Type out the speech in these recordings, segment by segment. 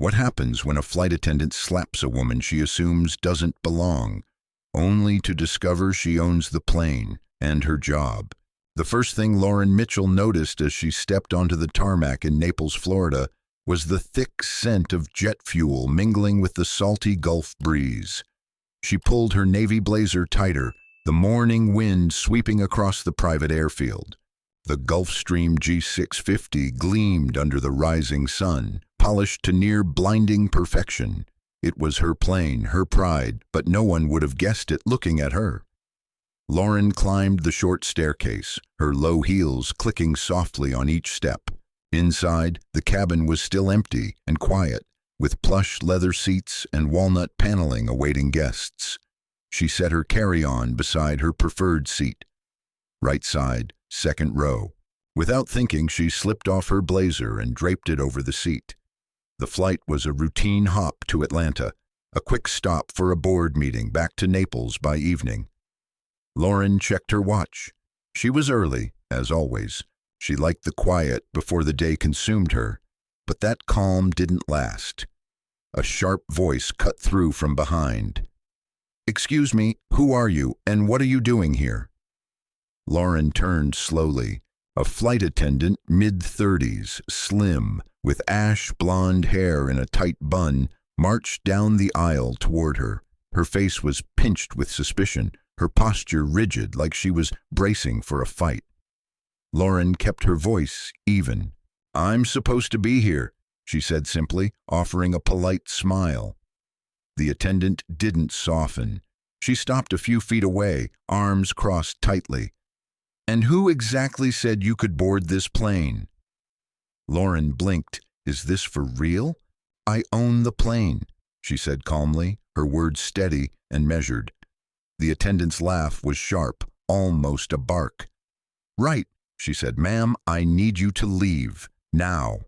What happens when a flight attendant slaps a woman she assumes doesn't belong, only to discover she owns the plane and her job? The first thing Lauren Mitchell noticed as she stepped onto the tarmac in Naples, Florida, was the thick scent of jet fuel mingling with the salty Gulf breeze. She pulled her navy blazer tighter, the morning wind sweeping across the private airfield. The Gulfstream G650 gleamed under the rising sun, polished to near blinding perfection. It was her plane, her pride, but no one would have guessed it looking at her. Lauren climbed the short staircase, her low heels clicking softly on each step. Inside, the cabin was still empty and quiet, with plush leather seats and walnut paneling awaiting guests. She set her carry-on beside her preferred seat. Right side, second row. Without thinking, she slipped off her blazer and draped it over the seat. The flight was a routine hop to Atlanta, a quick stop for a board meeting back to Naples by evening. Lauren checked her watch. She was early, as always. She liked the quiet before the day consumed her, but that calm didn't last. A sharp voice cut through from behind. "Excuse me, who are you, and what are you doing here?" Lauren turned slowly. A flight attendant, mid-30s, slim, with ash blonde hair in a tight bun, marched down the aisle toward her. Her face was pinched with suspicion, her posture rigid like she was bracing for a fight. Lauren kept her voice even. "I'm supposed to be here," she said simply, offering a polite smile. The attendant didn't soften. She stopped a few feet away, arms crossed tightly. "And who exactly said you could board this plane?" Lauren blinked. "Is this for real?" "I own the plane," she said calmly, her words steady and measured. The attendant's laugh was sharp, almost a bark. "Right," she said. "Ma'am, I need you to leave, now."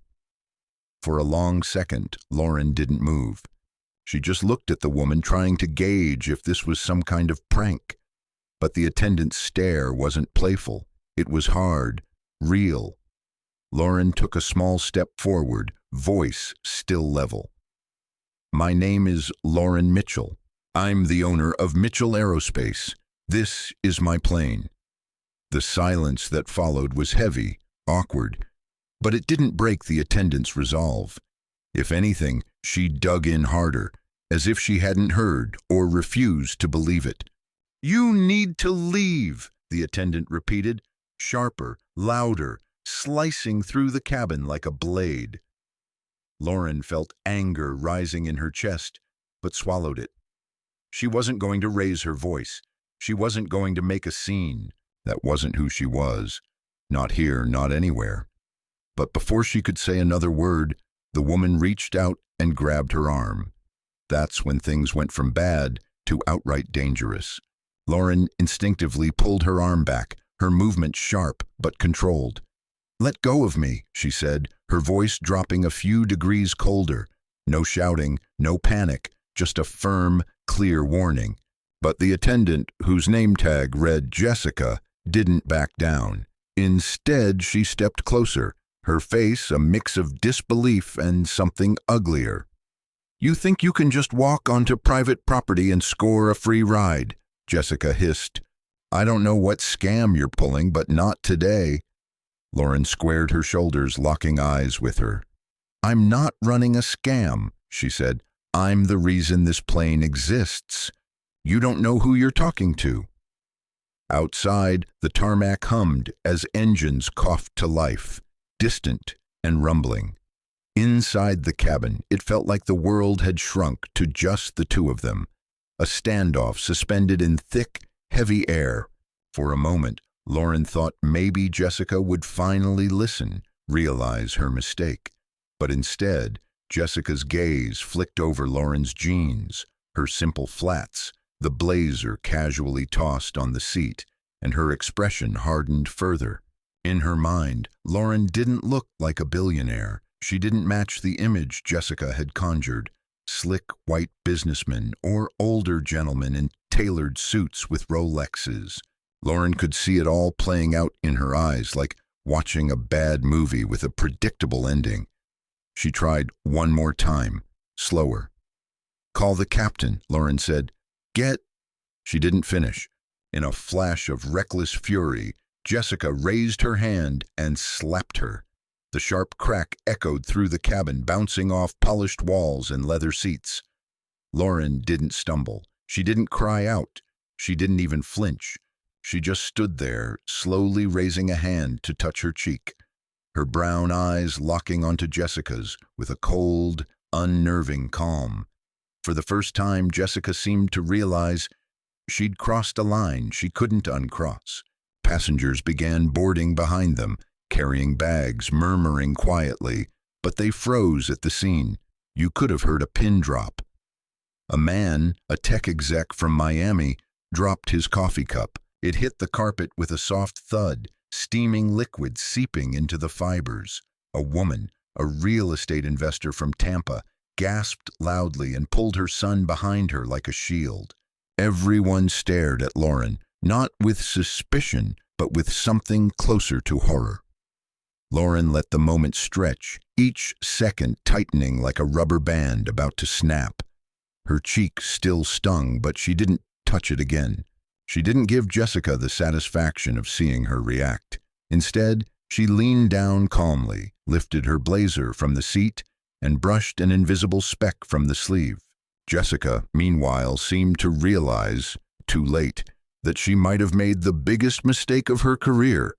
For a long second, Lauren didn't move. She just looked at the woman, trying to gauge if this was some kind of prank. But the attendant's stare wasn't playful. It was hard, real. Lauren took a small step forward, voice still level. "My name is Lauren Mitchell. I'm the owner of Mitchell Aerospace. This is my plane." The silence that followed was heavy, awkward, but it didn't break the attendant's resolve. If anything, she dug in harder, as if she hadn't heard or refused to believe it. "You need to leave," the attendant repeated, sharper, louder, slicing through the cabin like a blade. Lauren felt anger rising in her chest, but swallowed it. She wasn't going to raise her voice. She wasn't going to make a scene. That wasn't who she was. Not here, not anywhere. But before she could say another word, the woman reached out and grabbed her arm. That's when things went from bad to outright dangerous. Lauren instinctively pulled her arm back, her movement sharp but controlled. "Let go of me," she said, her voice dropping a few degrees colder. No shouting, no panic, just a firm, clear warning. But the attendant, whose name tag read Jessica, didn't back down. Instead, she stepped closer, her face a mix of disbelief and something uglier. "You think you can just walk onto private property and score a free ride?" Jessica hissed. "I don't know what scam you're pulling, but not today." Lauren squared her shoulders, locking eyes with her. "I'm not running a scam," she said. "I'm the reason this plane exists. You don't know who you're talking to." Outside, the tarmac hummed as engines coughed to life, distant and rumbling. Inside the cabin, it felt like the world had shrunk to just the two of them, a standoff suspended in thick, heavy air. For a moment, Lauren thought maybe Jessica would finally listen, realize her mistake. But instead, Jessica's gaze flicked over Lauren's jeans, her simple flats, the blazer casually tossed on the seat, and her expression hardened further. In her mind, Lauren didn't look like a billionaire. She didn't match the image Jessica had conjured. Slick white businessmen or older gentlemen in tailored suits with Rolexes. Lauren could see it all playing out in her eyes, like watching a bad movie with a predictable ending. She tried one more time, slower. "Call the captain," Lauren said. "Get—" She didn't finish. In a flash of reckless fury, Jessica raised her hand and slapped her. The sharp crack echoed through the cabin, bouncing off polished walls and leather seats. Lauren didn't stumble. She didn't cry out. She didn't even flinch. She just stood there, slowly raising a hand to touch her cheek, her brown eyes locking onto Jessica's with a cold, unnerving calm. For the first time, Jessica seemed to realize she'd crossed a line she couldn't uncross. Passengers began boarding behind them, carrying bags, murmuring quietly, but they froze at the scene. You could have heard a pin drop. A man, a tech exec from Miami, dropped his coffee cup. It hit the carpet with a soft thud, steaming liquid seeping into the fibers. A woman, a real estate investor from Tampa, gasped loudly and pulled her son behind her like a shield. Everyone stared at Lauren, not with suspicion, but with something closer to horror. Lauren let the moment stretch, each second tightening like a rubber band about to snap. Her cheek still stung, but she didn't touch it again. She didn't give Jessica the satisfaction of seeing her react. Instead, she leaned down calmly, lifted her blazer from the seat, and brushed an invisible speck from the sleeve. Jessica, meanwhile, seemed to realize, too late, that she might have made the biggest mistake of her career.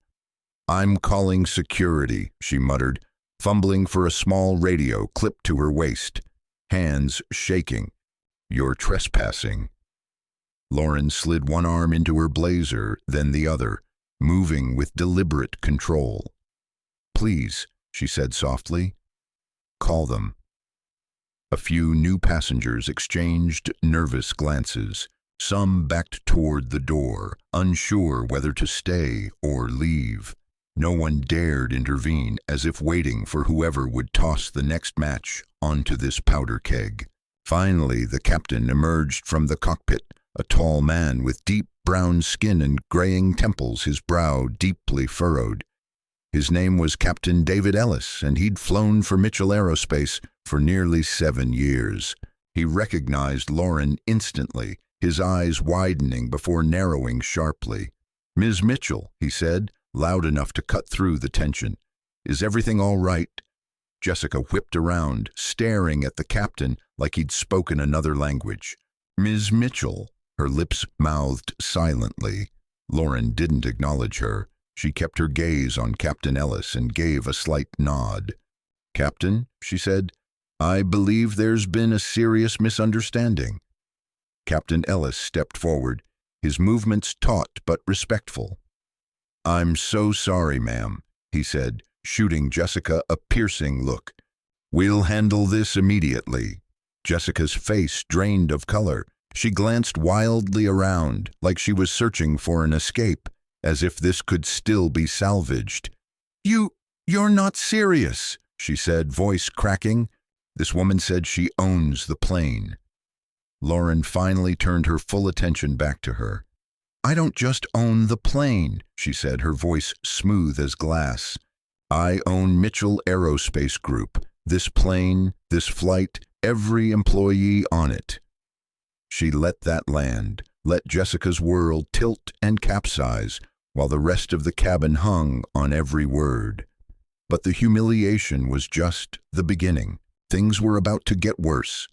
"I'm calling security," she muttered, fumbling for a small radio clipped to her waist, hands shaking. "You're trespassing." Lauren slid one arm into her blazer, then the other, moving with deliberate control. "Please," she said softly, "call them." A few new passengers exchanged nervous glances. Some backed toward the door, unsure whether to stay or leave. No one dared intervene, as if waiting for whoever would toss the next match onto this powder keg. Finally, the captain emerged from the cockpit, a tall man with deep brown skin and graying temples, his brow deeply furrowed. His name was Captain David Ellis, and he'd flown for Mitchell Aerospace for nearly 7 years. He recognized Lauren instantly, his eyes widening before narrowing sharply. "Ms. Mitchell," he said, loud enough to cut through the tension. "Is everything all right?" Jessica whipped around, staring at the captain like he'd spoken another language. "Ms. Mitchell," her lips mouthed silently. Lauren didn't acknowledge her. She kept her gaze on Captain Ellis and gave a slight nod. "Captain," she said, "I believe there's been a serious misunderstanding." Captain Ellis stepped forward, his movements taut but respectful. "I'm so sorry, ma'am," he said, shooting Jessica a piercing look. "We'll handle this immediately." Jessica's face drained of color. She glanced wildly around, like she was searching for an escape, as if this could still be salvaged. You're not serious," she said, voice cracking. "This woman said she owns the plane." Lauren finally turned her full attention back to her. "I don't just own the plane," she said, her voice smooth as glass. "I own Mitchell Aerospace Group, this plane, this flight, every employee on it." She let that land, let Jessica's world tilt and capsize, while the rest of the cabin hung on every word. But the humiliation was just the beginning. Things were about to get worse.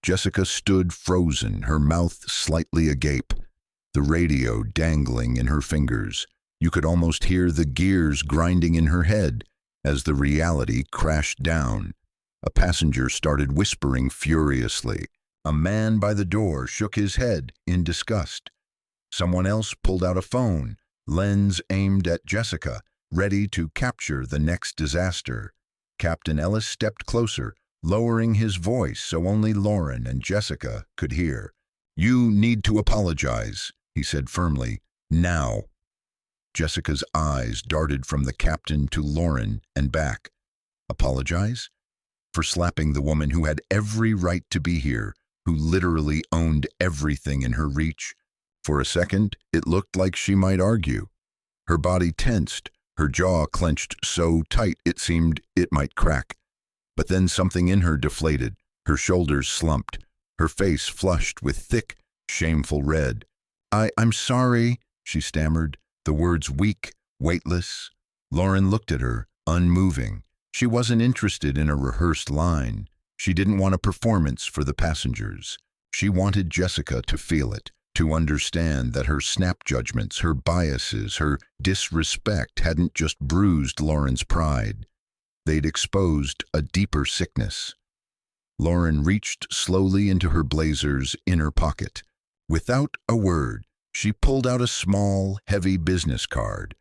Jessica stood frozen, her mouth slightly agape, the radio dangling in her fingers. You could almost hear the gears grinding in her head as the reality crashed down. A passenger started whispering furiously. A man by the door shook his head in disgust. Someone else pulled out a phone, lens aimed at Jessica, ready to capture the next disaster. Captain Ellis stepped closer, lowering his voice so only Lauren and Jessica could hear. "You need to apologize," he said firmly. "Now." Jessica's eyes darted from the captain to Lauren and back. Apologize? For slapping the woman who had every right to be here, who literally owned everything in her reach? For a second, it looked like she might argue. Her body tensed, her jaw clenched so tight it seemed it might crack. But then something in her deflated. Her shoulders slumped. Her face flushed with thick, shameful red. I'm sorry, she stammered, the words weak, weightless. Lauren looked at her, unmoving. She wasn't interested in a rehearsed line. She didn't want a performance for the passengers. She wanted Jessica to feel it, to understand that her snap judgments, her biases, her disrespect hadn't just bruised Lauren's pride. They'd exposed a deeper sickness. Lauren reached slowly into her blazer's inner pocket. Without a word, she pulled out a small, heavy business card,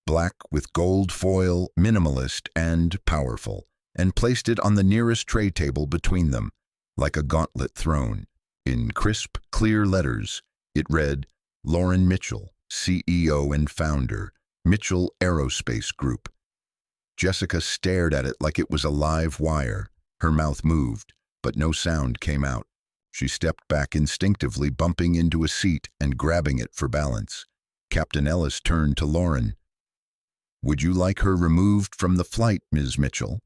black with gold foil, minimalist and powerful, and placed it on the nearest tray table between them, like a gauntlet thrown. In crisp, clear letters, it read, Lauren Mitchell, CEO and founder, Mitchell Aerospace Group. Jessica stared at it like it was a live wire. Her mouth moved, but no sound came out. She stepped back instinctively, bumping into a seat and grabbing it for balance. Captain Ellis turned to Lauren. Would you like her removed from the flight, Ms. Mitchell?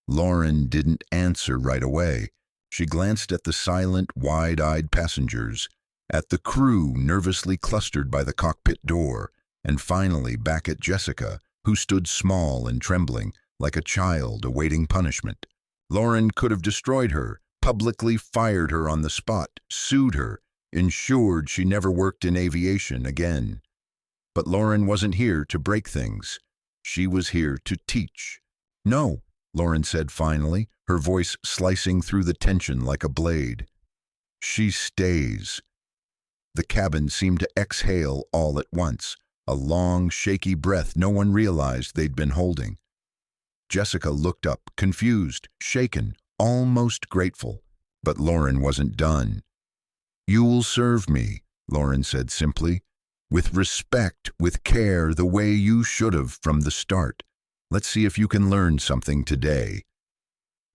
Lauren didn't answer right away. She glanced at the silent, wide-eyed passengers, at the crew nervously clustered by the cockpit door, and finally back at Jessica, who stood small and trembling, like a child awaiting punishment. Lauren could have destroyed her, publicly fired her on the spot, sued her, ensured she never worked in aviation again. But Lauren wasn't here to break things. She was here to teach. No, Lauren said finally, her voice slicing through the tension like a blade. She stays. The cabin seemed to exhale all at once, a long, shaky breath no one realized they'd been holding. Jessica looked up, confused, shaken, almost grateful. But Lauren wasn't done. You'll serve me, Lauren said simply, with respect, with care, the way you should have from the start. Let's see if you can learn something today.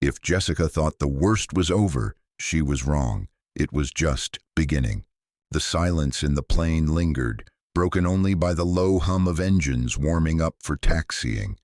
If Jessica thought the worst was over, she was wrong. It was just beginning. The silence in the plane lingered, broken only by the low hum of engines warming up for taxiing.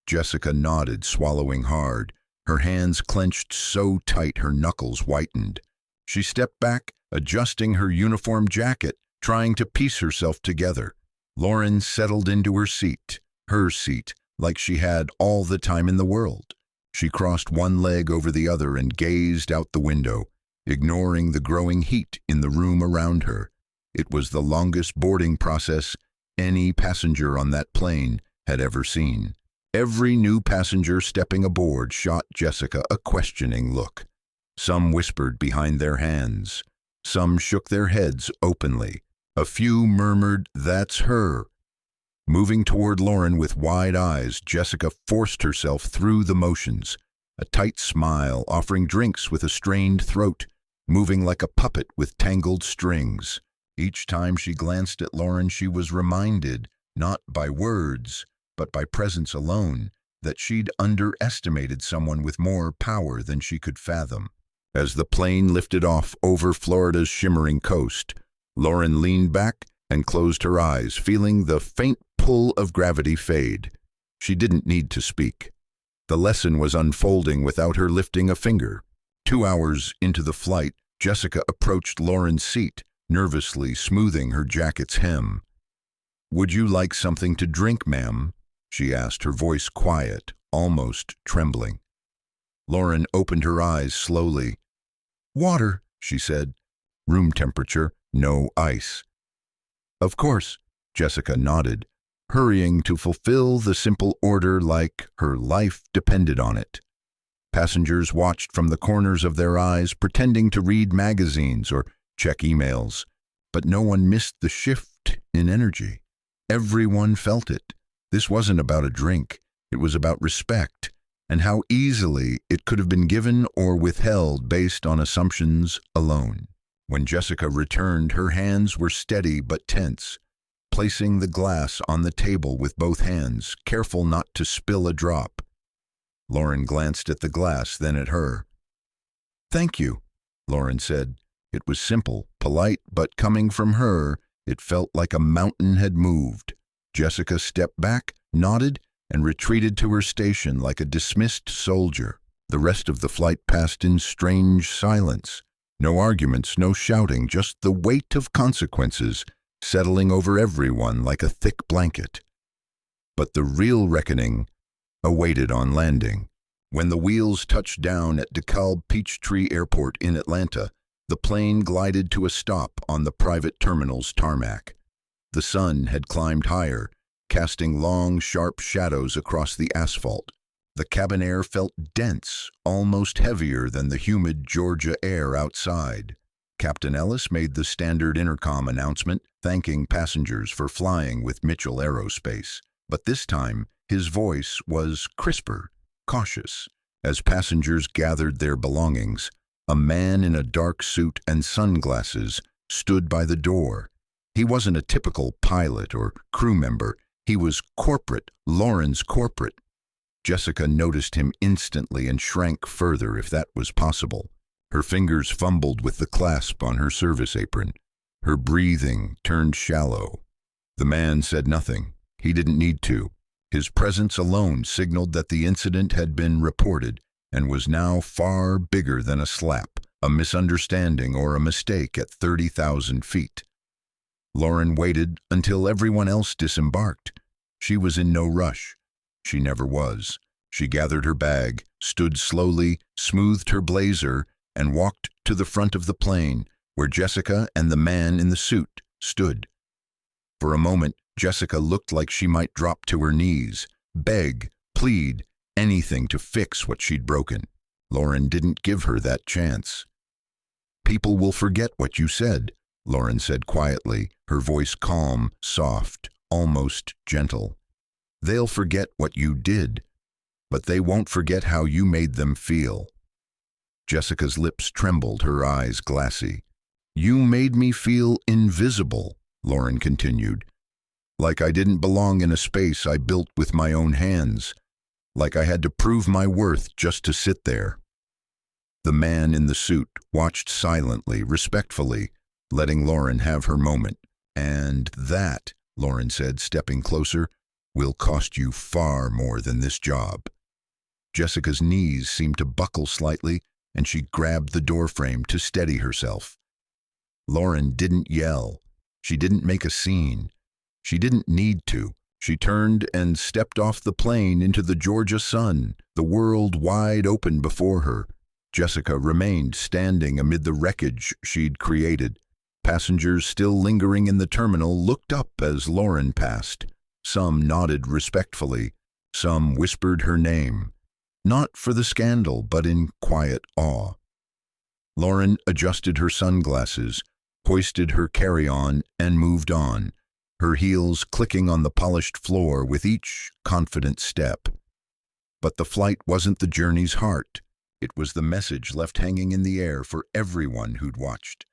Jessica nodded, swallowing hard, her hands clenched so tight her knuckles whitened. She stepped back, adjusting her uniform jacket, trying to piece herself together. Lauren settled into her seat, like she had all the time in the world. She crossed one leg over the other and gazed out the window, ignoring the growing heat in the room around her. It was the longest boarding process any passenger on that plane had ever seen. Every new passenger stepping aboard shot Jessica a questioning look. Some whispered behind their hands. Some shook their heads openly. A few murmured, "That's her." Moving toward Lauren with wide eyes, Jessica forced herself through the motions, a tight smile, offering drinks with a strained throat, moving like a puppet with tangled strings. Each time she glanced at Lauren, she was reminded, not by words, but by presence alone, that she'd underestimated someone with more power than she could fathom. As the plane lifted off over Florida's shimmering coast, Lauren leaned back and closed her eyes, feeling the faint pull of gravity fade. She didn't need to speak. The lesson was unfolding without her lifting a finger. 2 hours into the flight, Jessica approached Lauren's seat, nervously smoothing her jacket's hem. "Would you like something to drink, ma'am?" she asked, her voice quiet, almost trembling. Lauren opened her eyes slowly. "Water," she said. "Room temperature, no ice." "Of course," Jessica nodded, hurrying to fulfill the simple order like her life depended on it. Passengers watched from the corners of their eyes, pretending to read magazines or check emails, but no one missed the shift in energy. Everyone felt it. This wasn't about a drink. It was about respect, and how easily it could have been given or withheld based on assumptions alone. When Jessica returned, her hands were steady but tense, placing the glass on the table with both hands, careful not to spill a drop. Lauren glanced at the glass, then at her. "Thank you," Lauren said. It was simple, polite, but coming from her, it felt like a mountain had moved. Jessica stepped back, nodded, and retreated to her station like a dismissed soldier. The rest of the flight passed in strange silence. No arguments, no shouting, just the weight of consequences settling over everyone like a thick blanket. But the real reckoning awaited on landing. When the wheels touched down at DeKalb Peachtree Airport in Atlanta, the plane glided to a stop on the private terminal's tarmac. The sun had climbed higher, casting long, sharp shadows across the asphalt. The cabin air felt dense, almost heavier than the humid Georgia air outside. Captain Ellis made the standard intercom announcement, thanking passengers for flying with Mitchell Aerospace. But this time, his voice was crisper, cautious. As passengers gathered their belongings, a man in a dark suit and sunglasses stood by the door. He wasn't a typical pilot or crew member. He was corporate, Lauren's corporate. Jessica noticed him instantly and shrank further if that was possible. Her fingers fumbled with the clasp on her service apron. Her breathing turned shallow. The man said nothing. He didn't need to. His presence alone signaled that the incident had been reported and was now far bigger than a slap, a misunderstanding, or a mistake at 30,000 feet. Lauren waited until everyone else disembarked. She was in no rush. She never was. She gathered her bag, stood slowly, smoothed her blazer, and walked to the front of the plane, where Jessica and the man in the suit stood. For a moment, Jessica looked like she might drop to her knees, beg, plead, anything to fix what she'd broken. Lauren didn't give her that chance. "People will forget what you said," Lauren said quietly, her voice calm, soft, almost gentle. "They'll forget what you did, but they won't forget how you made them feel." Jessica's lips trembled, her eyes glassy. "You made me feel invisible," Lauren continued. "Like I didn't belong in a space I built with my own hands. Like I had to prove my worth just to sit there." The man in the suit watched silently, respectfully, letting Lauren have her moment. "And that," Lauren said, stepping closer, "will cost you far more than this job." Jessica's knees seemed to buckle slightly, and she grabbed the doorframe to steady herself. Lauren didn't yell. She didn't make a scene. She didn't need to. She turned and stepped off the plane into the Georgia sun, the world wide open before her. Jessica remained standing amid the wreckage she'd created. Passengers still lingering in the terminal looked up as Lauren passed. Some nodded respectfully. Some whispered her name. Not for the scandal, but in quiet awe. Lauren adjusted her sunglasses, hoisted her carry-on, and moved on, her heels clicking on the polished floor with each confident step. But the flight wasn't the journey's heart. It was the message left hanging in the air for everyone who'd watched.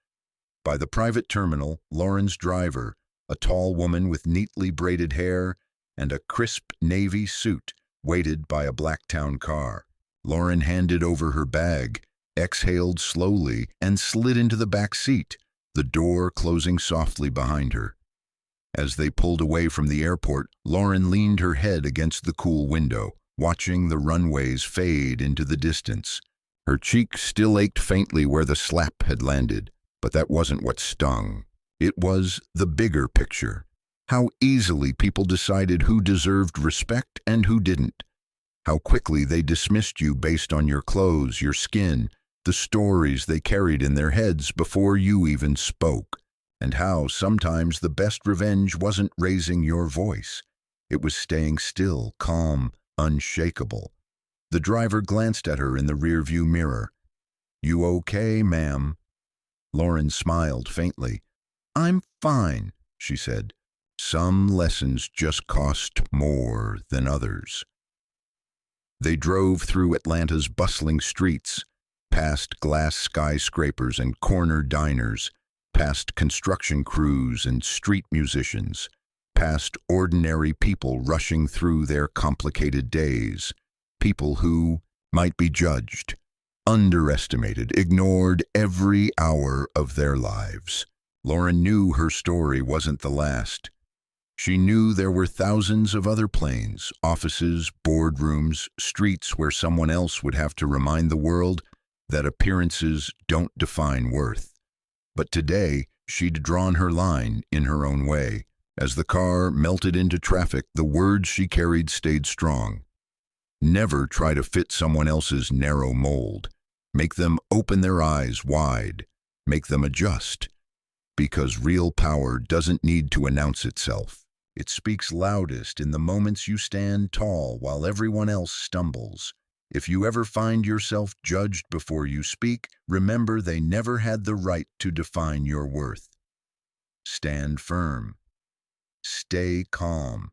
By the private terminal, Lauren's driver, a tall woman with neatly braided hair and a crisp navy suit, waited by a black town car. Lauren handed over her bag, exhaled slowly, and slid into the back seat, the door closing softly behind her. As they pulled away from the airport, Lauren leaned her head against the cool window, watching the runways fade into the distance. Her cheek still ached faintly where the slap had landed, but that wasn't what stung. It was the bigger picture. How easily people decided who deserved respect and who didn't. How quickly they dismissed you based on your clothes, your skin, the stories they carried in their heads before you even spoke. And how sometimes the best revenge wasn't raising your voice. It was staying still, calm, unshakable. The driver glanced at her in the rearview mirror. "You okay, ma'am?" Lauren smiled faintly. "I'm fine," she said. Some lessons just cost more than others. They drove through Atlanta's bustling streets, past glass skyscrapers and corner diners, past construction crews and street musicians, past ordinary people rushing through their complicated days, people who might be judged, underestimated, ignored every hour of their lives. Lauren knew her story wasn't the last. She knew there were thousands of other planes, offices, boardrooms, streets where someone else would have to remind the world that appearances don't define worth. But today, she'd drawn her line in her own way. As the car melted into traffic, the words she carried stayed strong. Never try to fit someone else's narrow mold. Make them open their eyes wide. Make them adjust. Because real power doesn't need to announce itself. It speaks loudest in the moments you stand tall while everyone else stumbles. If you ever find yourself judged before you speak, remember they never had the right to define your worth. Stand firm. Stay calm.